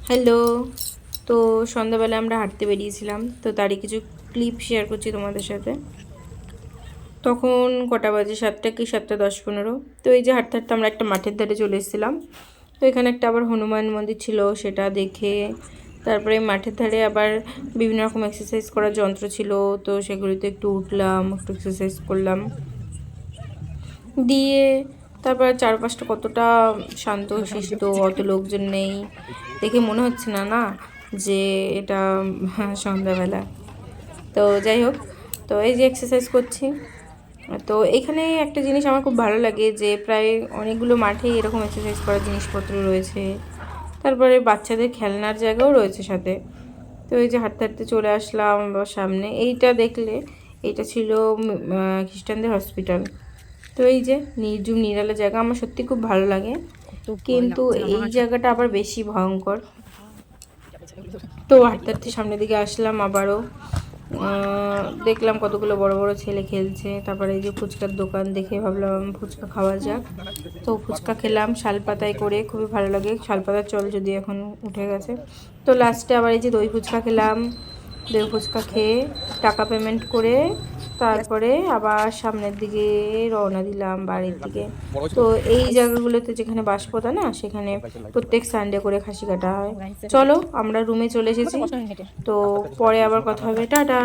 Hello. তো সন্ধ্যাবেলা আমরা হাঁটতে বেরিয়েছিলাম, তো তারই কিছু ক্লিপ শেয়ার করছি তোমাদের সাথে। তখন কটা বাজে, 7টা কি 7:10-15। তো এই যে হাঁটতে হাঁটতে আমরা একটা মাঠের ধারে চলে এসেছিলাম। তো এখানে একটা আবার হনুমান মন্দির ছিল, সেটা দেখে তারপরে মাঠের ধারে আবার বিভিন্ন রকম এক্সারসাইজ করার যন্ত্র ছিল, তো সেগুলিতে একটু উঠলাম, একটু এক্সারসাইজ করলাম। দিয়ে তারপর চারপাশটা কতটা শান্ত শিষ্ট, অত লোকজন নেই, দেখে মনে হচ্ছে না না যে এটা সন্ধ্যাবেলা। তো যাই হোক, তো এই যে এক্সারসাইজ করছি। তো এখানে একটা জিনিস আমার খুব ভালো লাগে যে প্রায় অনেকগুলো মাঠেই এরকম এক্সারসাইজ করার জিনিসপত্র রয়েছে, তারপরে বাচ্চাদের খেলনার জায়গাও রয়েছে সাথে। তো এই যে হাঁটতে হাঁটতে চলে আসলাম আবার সামনে, এইটা দেখলে এইটা ছিল খ্রিস্টানদের হসপিটাল। তো এই যে নির্জুম নিরালা জায়গা, আমার সত্যি খুব ভালো লাগে, কিন্তু এই জায়গাটা আবার বেশি ভয়ঙ্কর। তো হাঁটতে হাঁটতে সামনের দিকে আসলাম আবারও, দেখলাম কতগুলো বড় বড় ছেলে খেলছে। তারপরে এই যে ফুচকার দোকান দেখে ভাবলাম ফুচকা খাওয়া যাক। তো ফুচকা খেলাম শালপাতায় করে, খুবই ভালো লাগে। শালপাতার চল যদি এখন উঠে গেছে। তো লাস্টে আবার এই যে দই ফুচকা খেলাম। দই ফুচকা খেয়ে টাকা পেমেন্ট করে তারপরে আবার সামনের দিকে রওনা দিলাম বাড়ির দিকে। তো এই জায়গাগুলোতে যেখানে বাঁশপোতা না, সেখানে প্রত্যেক সানডে করে খাসি কাটা হয়। চলো আমরা রুমে চলে এসেছি, তো পরে আবার কথা হবে, টাটা।